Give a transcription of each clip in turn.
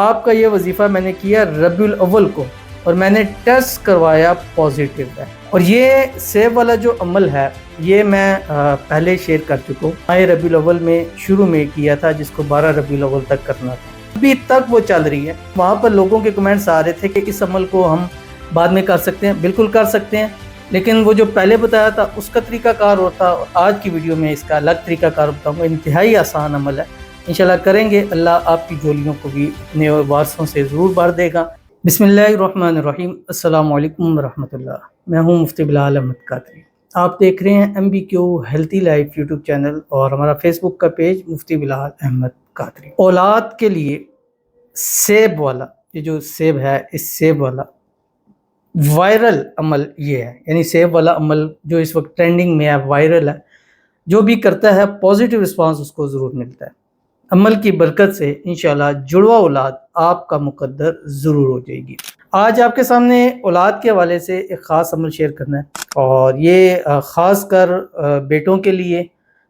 آپ کا یہ وظیفہ میں نے کیا ربیع الاول کو اور میں نے ٹیسٹ کروایا پازیٹیو ہے، اور یہ سیب والا جو عمل ہے یہ میں پہلے شیئر کر چکا ہوں۔ ماہ ربیع الاول میں شروع میں کیا تھا، جس کو 12 ربیع الاول تک کرنا تھا، ابھی تک وہ چل رہی ہے۔ وہاں پر لوگوں کے کمنٹس آ رہے تھے کہ اس عمل کو ہم بعد میں کر سکتے ہیں۔ بالکل کر سکتے ہیں، لیکن وہ جو پہلے بتایا تھا اس کا طریقہ کار ہوتا، اور آج کی ویڈیو میں اس کا الگ طریقہ کار بتاؤں گا۔ انتہائی آسان عمل ہے، انشاءاللہ کریں گے، اللہ آپ کی جولیوں کو بھی اپنے وارثوں سے ضرور بھر دے گا۔ بسم اللہ الرحمن الرحیم۔ السلام علیکم ورحمۃ اللہ۔ میں ہوں مفتی بلال احمد قادری۔ آپ دیکھ رہے ہیں MBQ healthy life YouTube channel اور ہمارا فیس بک کا پیج مفتی بلال احمد قادری۔ اولاد کے لیے سیب والا، یہ جو سیب ہے، اس سیب والا وائرل عمل یہ ہے، یعنی سیب والا عمل جو اس وقت ٹرینڈنگ میں ہے، وائرل ہے، جو بھی کرتا ہے پازیٹیو رسپانس اس کو ضرور ملتا ہے۔ عمل کی برکت سے انشاءاللہ جڑواں اولاد آپ کا مقدر ضرور ہو جائے گی۔ آج آپ کے سامنے اولاد کے حوالے سے ایک خاص عمل شیئر کرنا ہے، اور یہ خاص کر بیٹوں کے لیے،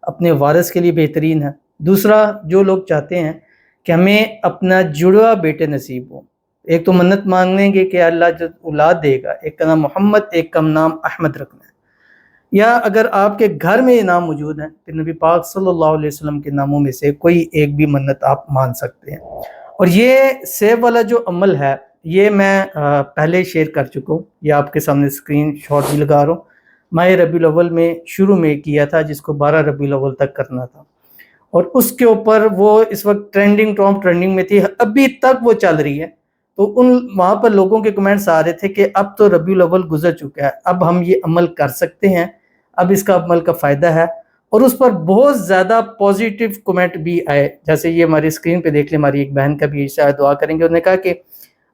اپنے وارث کے لیے بہترین ہے۔ دوسرا، جو لوگ چاہتے ہیں کہ ہمیں اپنا جڑواں بیٹے نصیب ہو، ایک تو منت مانگیں گے کہ اللہ جو اولاد دے گا، ایک کا نام محمد، ایک کا نام احمد رکھنا ہے، یا اگر آپ کے گھر میں یہ نام موجود ہیں پھر نبی پاک صلی اللہ علیہ وسلم کے ناموں میں سے کوئی ایک بھی منت آپ مان سکتے ہیں۔ اور یہ سیب والا جو عمل ہے یہ میں پہلے شیئر کر چکا ہوں، یہ آپ کے سامنے اسکرین شاٹ بھی لگا رہا ہوں۔ ماہ ربیع الاول میں شروع میں کیا تھا، جس کو 12 ربیع الاول تک کرنا تھا، اور اس کے اوپر وہ اس وقت ٹرینڈنگ میں تھی، ابھی تک وہ چل رہی ہے۔ تو وہاں پر لوگوں کے کمنٹس آ رہے تھے کہ اب تو ربیع الاول گزر چکا ہے، اب ہم یہ عمل کر سکتے ہیں، اب اس کا عمل کا فائدہ ہے، اور اس پر بہت زیادہ پازیٹیو کمنٹ بھی آئے۔ جیسے یہ ہماری اسکرین پہ دیکھ لیں، ہماری ایک بہن کا بھی شاید دعا کریں گے، انہوں نے کہا کہ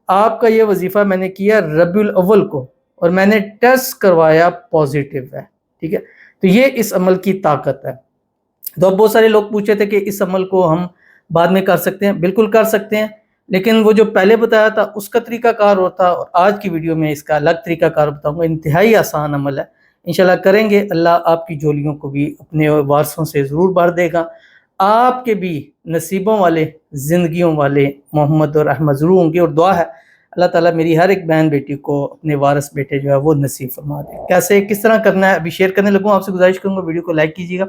آپ کا یہ وظیفہ میں نے کیا ربیع الاول کو اور میں نے ٹیسٹ کروایا پازیٹیو ہے، ٹھیک ہے۔ تو یہ اس عمل کی طاقت ہے۔ تو اب بہت سارے لوگ پوچھے تھے کہ اس عمل کو ہم بعد میں کر سکتے ہیں۔ بالکل کر سکتے ہیں، لیکن وہ جو پہلے بتایا تھا اس کا طریقہ کار ہوتا، اور آج کی ویڈیو میں اس کا الگ طریقہ کار بتاؤں گا۔ انتہائی آسان عمل ہے، انشاءاللہ کریں گے، اللہ آپ کی جولیوں کو بھی اپنے وارثوں سے ضرور بھر دے گا۔ آپ کے بھی نصیبوں والے، زندگیوں والے محمد اور احمد ضرور ہوں گے، اور دعا ہے اللہ تعالیٰ میری ہر ایک بہن بیٹی کو اپنے وارث بیٹے جو ہے وہ نصیب فرما دے۔ کیسے کس طرح کرنا ہے ابھی شیئر کرنے لگوں، آپ سے گزارش کروں گا ویڈیو کو لائک کیجیے گا،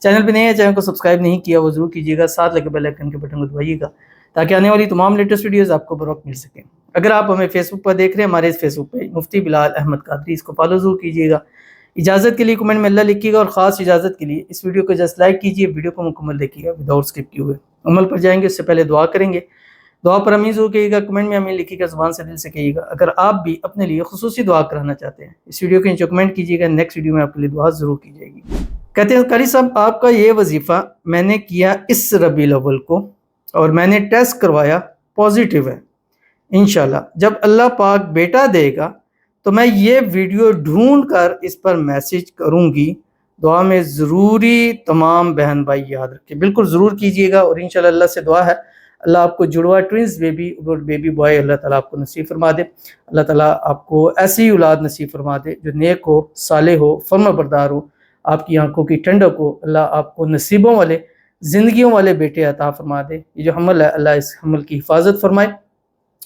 چینل پہ نہیں ہے چینل کو سبسکرائب نہیں کیا وہ ضرور کیجیے گا، ساتھ لگے بیل آئیکن کے بٹن کو دبائیے گا تاکہ آنے والی تمام لیٹسٹ ویڈیوز آپ کو بروقت مل سکیں۔ اگر آپ ہمیں فیس بک پر دیکھ رہے ہیں، ہمارے اس فیس بک پہ مفتی بلال احمد قادری، اس کو فالو ضرور کیجیے گا۔ اجازت کے لیے کمنٹ میں اللہ لکھیے گا، اور خاص اجازت کے لیے اس ویڈیو کو جسٹ لائک کیجیے، ویڈیو کو مکمل دیکھیے گا وداؤٹ اسکپ کیے ہوئے۔ عمل پر جائیں گے اس سے پہلے دعا کریں گے، دعا پر امین ضرور کہیے گا، کمنٹ میں امین لکھیے گا، زبان سے دل سے کہیے گا۔ اگر آپ بھی اپنے لیے خصوصی دعا کرانا چاہتے ہیں، اس ویڈیو کے نیچے کمنٹ کیجیے گا، نیکسٹ ویڈیو میں آپ کے لیے دعا ضرور کی جائے گی۔ کہتے ہیں قاری صاحب آپ کا یہ وظیفہ میں نے کیا اس ربیع الاول کو اور میں نے ٹیسٹ کروایا پازیٹیو ہے، انشاءاللہ جب اللہ پاک بیٹا دے گا تو میں یہ ویڈیو ڈھونڈ کر اس پر میسج کروں گی، دعا میں ضروری تمام بہن بھائی یاد رکھیں، بالکل ضرور کیجیے گا۔ اور انشاءاللہ اللہ سے دعا ہے اللہ آپ کو جڑوا ٹوئنز بیبی اور بیبی بوائے اللہ تعالیٰ آپ کو نصیب فرما دے، اللہ تعالیٰ آپ کو ایسی اولاد نصیب فرما دے جو نیک ہو، صالح ہو، فرما بردار ہو، آپ کی آنکھوں کی ٹھنڈک ہو، اللہ آپ کو نصیبوں والے، زندگیوں والے بیٹے عطا فرما دے۔ یہ جو حمل ہے اللہ اس حمل کی حفاظت فرمائے،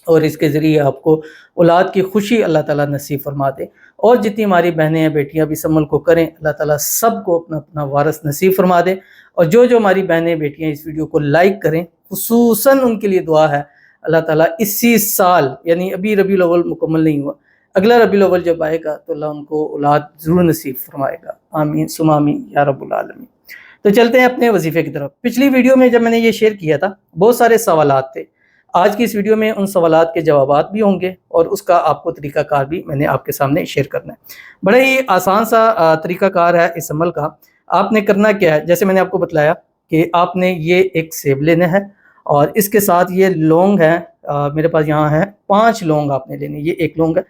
اور اس کے ذریعے آپ کو اولاد کی خوشی اللہ تعالیٰ نصیب فرما دے۔ اور جتنی ہماری بہنیں ہیں، بیٹیاں بھی اس عمل کو کریں، اللہ تعالیٰ سب کو اپنا اپنا وارث نصیب فرما دے۔ اور جو ہماری بہنیں بیٹیاں اس ویڈیو کو لائک کریں، خصوصاً ان کے لیے دعا ہے اللہ تعالیٰ اسی سال، یعنی ابھی ربیع الاول مکمل نہیں ہوا، اگلا ربیع الاول جب آئے گا تو اللہ ان کو اولاد ضرور نصیب فرمائے گا، آمین ثم آمین یا رب العالمین۔ تو چلتے ہیں اپنے وظیفے کی طرف۔ پچھلی ویڈیو میں جب میں نے یہ شیئر کیا تھا بہت سارے سوالات تھے، آج کی اس ویڈیو میں ان سوالات کے جوابات بھی ہوں گے، اور اس کا آپ کو طریقہ کار بھی میں نے آپ کے سامنے شیئر کرنا ہے۔ بڑا ہی آسان سا طریقہ کار ہے اس عمل کا۔ آپ نے کرنا کیا ہے، جیسے میں نے آپ کو بتلایا کہ آپ نے یہ ایک سیب لینا ہے، اور اس کے ساتھ یہ لونگ ہے، میرے پاس یہاں ہے 5 لونگ آپ نے لینے، یہ ایک لونگ ہے۔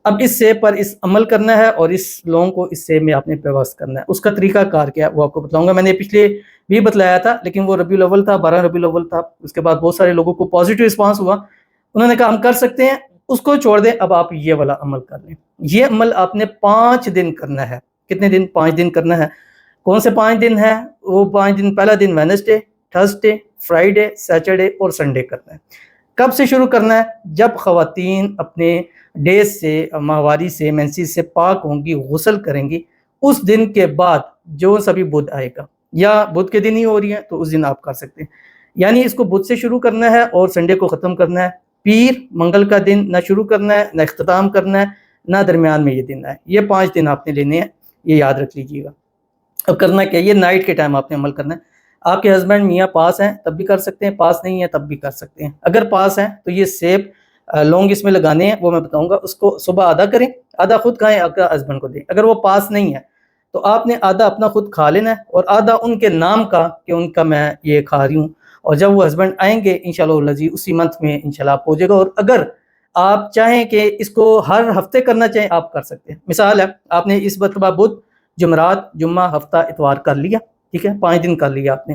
اب اس سیب پر اس عمل کرنا ہے، اور اس لونگ کو اس سیب میں آپ نے پیوست کرنا ہے۔ اس کا طریقہ کار کیا ہے وہ آپ کو بتلاؤں گا، میں نے پچھلے بھی بتلایا تھا، لیکن وہ ربیع الاول تھا، 12 ربیع الاول تھا، اس کے بعد بہت سارے لوگوں کو پازیٹیو رسپانس ہوا، انہوں نے کہا ہم کر سکتے ہیں، اس کو چھوڑ دیں، اب آپ یہ والا عمل کر لیں۔ یہ عمل آپ نے 5 دن کرنا ہے۔ کتنے دن؟ 5 دن کرنا ہے۔ کون سے 5 دن ہے وہ 5 دن؟ پہلا دن وینسڈے، تھرسڈے، فرائیڈے، سیٹرڈے اور سنڈے کرنا ہے۔ کب سے شروع کرنا ہے؟ جب خواتین اپنے ڈیز سے، ماہواری سے، مینسز سے پاک ہوں گی، غسل کریں گی، اس دن کے بعد جو سبھی بدھ آئے گا، یا بدھ کے دن ہی ہو رہی ہے تو اس دن آپ کر سکتے ہیں. یعنی اس کو بدھ سے شروع کرنا ہے اور سنڈے کو ختم کرنا ہے. پیر منگل کا دن نہ شروع کرنا ہے، نہ اختتام کرنا ہے، نہ درمیان میں یہ دن ہے. یہ 5 دن آپ نے لینے ہیں، یہ یاد رکھ لیجیے گا. اب کرنا کیا؟ یہ نائٹ کے ٹائم آپ نے عمل کرنا ہے. آپ کے ہسبینڈ میاں پاس ہیں تب بھی کر سکتے ہیں، پاس نہیں ہے تب بھی کر سکتے ہیں. اگر پاس ہیں تو یہ سیب لونگ اس میں لگانے ہیں، وہ میں بتاؤں گا. اس کو صبح آدھا کریں، آدھا خود کھائیں، آدھا ہسبینڈ کو دیں. اگر وہ پاس نہیں ہے تو آپ نے آدھا اپنا خود کھا لینا ہے اور آدھا ان کے نام کا کہ ان کا میں یہ کھا رہی ہوں. اور جب وہ ہسبینڈ آئیں گے انشاءاللہ اسی منتھ میں انشاءاللہ آپ ہو جائے گا. اور اگر آپ چاہیں کہ اس کو ہر ہفتے کرنا چاہیں آپ کر سکتے ہیں. مثال ہے، آپ نے اس مرتبہ بدھ، جمعرات، جمعہ، ہفتہ، اتوار کر لیا، ٹھیک ہے، 5 دن کر لیا آپ نے.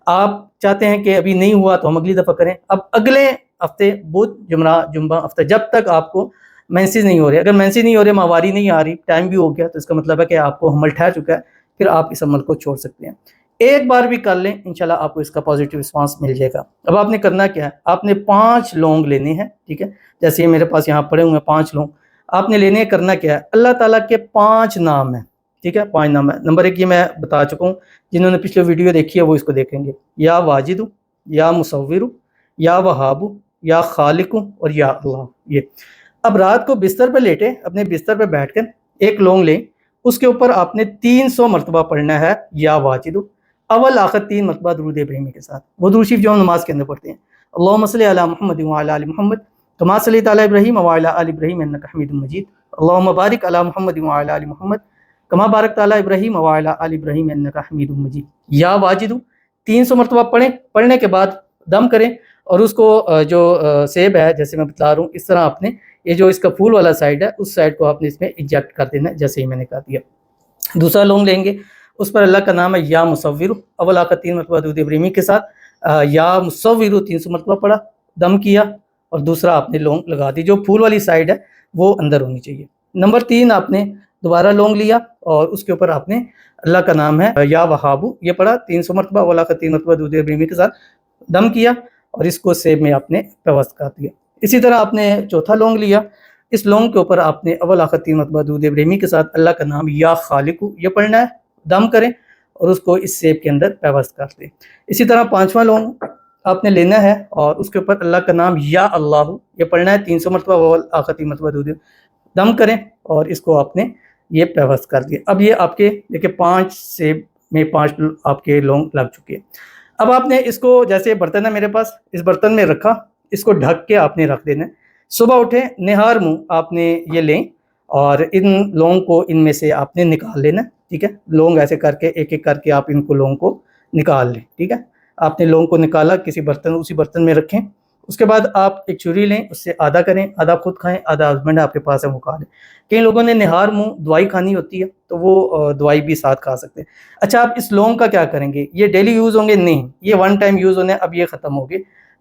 آپ چاہتے ہیں کہ ابھی نہیں ہوا تو ہم اگلی دفعہ کریں. اب اگلے ہفتے بدھ، جمعرات، جمعہ، ہفتہ، جب تک آپ کو مینسز نہیں ہو رہے، اگر مینسز نہیں ہو رہے، ماہواری نہیں آ رہی، ٹائم بھی ہو گیا، تو اس کا مطلب ہے کہ آپ کو حمل ٹھہر چکا ہے، پھر آپ اس عمل کو چھوڑ سکتے ہیں. ایک بار بھی کر لیں انشاءاللہ آپ کو اس کا پازیٹیو رسپانس مل جائے گا. اب آپ نے کرنا کیا ہے؟ آپ نے 5 لونگ لینے ہیں، ٹھیک ہے، جیسے یہ میرے پاس یہاں پڑے ہوئے ہیں 5 لونگ. آپ نے لینے. کرنا کیا ہے؟ اللہ تعالیٰ کے 5 نام ہیں، ٹھیک ہے، 5 نام ہے. نمبر 1 یہ میں بتا چکا ہوں، جنہوں نے پچھلے ویڈیو دیکھی ہے وہ اس کو دیکھیں گے. یا واجد، یا مصور، یا وہاب، یا خالق اور یا اللہ. یہ اب رات کو بستر پہ لیٹے، اپنے بستر پہ بیٹھ کر ایک لونگ لیں، اس کے اوپر آپ نے 300 مرتبہ پڑھنا ہے یا واجد، اول آخر 3 مرتبہ درود ابراہیمی کے ساتھ. وہ درود شریف جو ہم نماز کے اندر پڑھتے ہیں، اللہم صلی علی محمد وعلی آل محمد کما صلیت علی ابراہیم وعلی آل ابراہیم انک حمید مجید، اللہم بارک علی محمد وعلی آل محمد کما بارکت علی ابراہیم وعلی آل ابراہیم انک حمید مجید. یا واجد 300 مرتبہ پڑھیں. پڑھنے کے بعد دم کریں اور اس کو جو سیب ہے جیسے میں بتا رہا ہوں اس طرح آپ نے یہ جو اس کا پھول والا سائڈ ہے اس سائڈ کو آپ نے اس میں انجیکٹ کر دینا ہے جیسے ہی میں نے کہا دیا. دوسرا لونگ لیں گے، اس پر اللہ کا نام ہے یا مصور، اول آخر 3 مرتبہ درود ابراہیمی کے ساتھ یا مصور 300 مرتبہ پڑھا، دم کیا اور دوسرا آپ نے لونگ لگا دی. جو پھول والی سائڈ ہے وہ اندر ہونی چاہیے. نمبر 3 آپ نے دوبارہ لونگ لیا اور اس کے اوپر آپ نے اللہ کا نام ہے یا وہابو یہ پڑھا 300 مرتبہ، اول آخر 3 مرتبہ درود ابراہیمی کے ساتھ دم کیا اور اس کو سیب میں آپ نے پیوست کر دیا. اسی طرح آپ نے چوتھا لونگ لیا، اس لونگ کے اوپر آپ نے اول آخر 3 مرتبہ درود ابراہیمی کے ساتھ اللہ کا نام یا خالق یہ پڑھنا ہے، دم کریں اور اس کو اس سیب کے اندر پیوست کر دیں. اسی طرح 5واں لونگ آپ نے لینا ہے اور اس کے اوپر اللہ کا نام یا اللہ یہ پڑھنا ہے 300 مرتبہ، اول آخر 3 مرتبہ درود دم کریں اور اس کو آپ نے یہ پیوست کر دیا. اب یہ آپ کے دیکھیں 5 سیب میں 5 آپ کے لونگ لگ چکے ہیں. اب آپ نے اس کو جیسے برتن ہے میرے پاس، اس برتن میں رکھا، اس کو ڈھک کے آپ نے رکھ دینا ہے. صبح اٹھیں نہار منہ آپ نے یہ لیں اور ان لونگ کو ان میں سے آپ نے نکال لینا، ٹھیک ہے. لونگ ایسے کر کے ایک ایک کر کے آپ ان کو لونگ کو نکال لیں، ٹھیک ہے. آپ نے لونگ کو نکالا، کسی برتن اسی برتن میں رکھیں. اس کے بعد آپ ایک چھری لیں، اس سے آدھا کریں، آدھا خود کھائیں، آدھا ہسبینڈ آپ کے پاس ہے وہ کھا لیں. کئی لوگوں نے نہار منہ دوائی کھانی ہوتی ہے تو وہ دوائی بھی ساتھ کھا سکتے ہیں. اچھا آپ اس لونگ کا کیا کریں گے؟ یہ ڈیلی یوز ہوں گے؟ نہیں، یہ 1 ٹائم یوز ہونے، اب یہ ختم ہو گئے.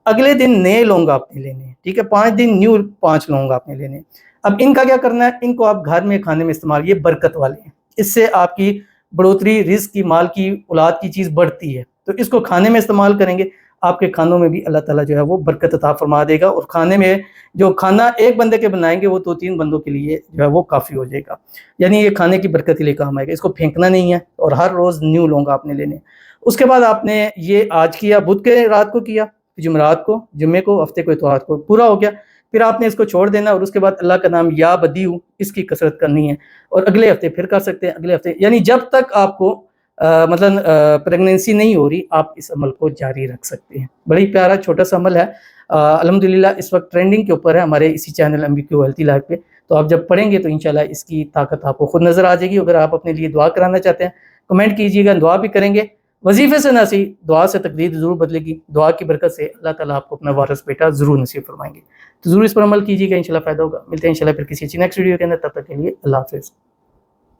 اگلے دن نئے لونگ آپ نے لینے ہیں، ٹھیک ہے. 5 دن نیو 5 لونگ آپ نے لینے ہیں. اب ان کا کیا کرنا ہے؟ ان کو آپ گھر میں کھانے میں استعمال، یہ برکت والے ہیں، اس سے آپ کی بڑھوتری، رزق کی، مال کی، اولاد کی چیز بڑھتی ہے. تو اس کو کھانے میں استعمال کریں گے، آپ کے کھانوں میں بھی اللہ تعالیٰ جو ہے وہ برکت عطا فرما دے گا. اور کھانے میں جو کھانا ایک بندے کے بنائیں گے وہ 2-3 بندوں کے لیے جو ہے وہ کافی ہو جائے گا. یعنی یہ کھانے کی برکت کے لیے کام آئے گا. اس کو پھینکنا نہیں ہے اور ہر روز نیو لونگ آپ نے لینے. اس کے بعد آپ نے یہ آج کیا، بدھ کے رات کو کیا، جمعرات کو، جمعے کو، ہفتے کو، اتوار کو، پورا ہو گیا. پھر آپ نے اس کو چھوڑ دینا اور اس کے بعد اللہ کا نام یا بدیو اس کی کثرت کرنی ہے. اور اگلے ہفتے پھر کر سکتے ہیں، اگلے ہفتے، یعنی جب تک آپ کو مطلب پریگننسی نہیں ہو رہی آپ اس عمل کو جاری رکھ سکتے ہیں. بڑی پیارا چھوٹا سا عمل ہے. الحمدللہ اس وقت ٹرینڈنگ کے اوپر ہے ہمارے اسی چینل MBQ ہیلتھی لائف پہ. تو آپ جب پڑھیں گے تو انشاءاللہ اس کی طاقت آپ کو خود نظر آ جائے گی. اگر آپ اپنے لیے دعا کرانا چاہتے ہیں کمنٹ کیجیے گا، دعا بھی کریں گے. وظیفے سے نہ صحیح، دعا سے تقدیر ضرور بدلے گی. دعا کی برکت سے اللہ تعالیٰ آپ کو اپنا وارث بیٹا ضرور نصیب فرمائیں گے. تو ضرور اس پر عمل کیجیے گا، انشاءاللہ فائدہ ہوگا. ملتے ہیں انشاءاللہ پھر کسی اچھی نیکسٹ ویڈیو کے اندر. تب تک کے لیے اللہ حافظ.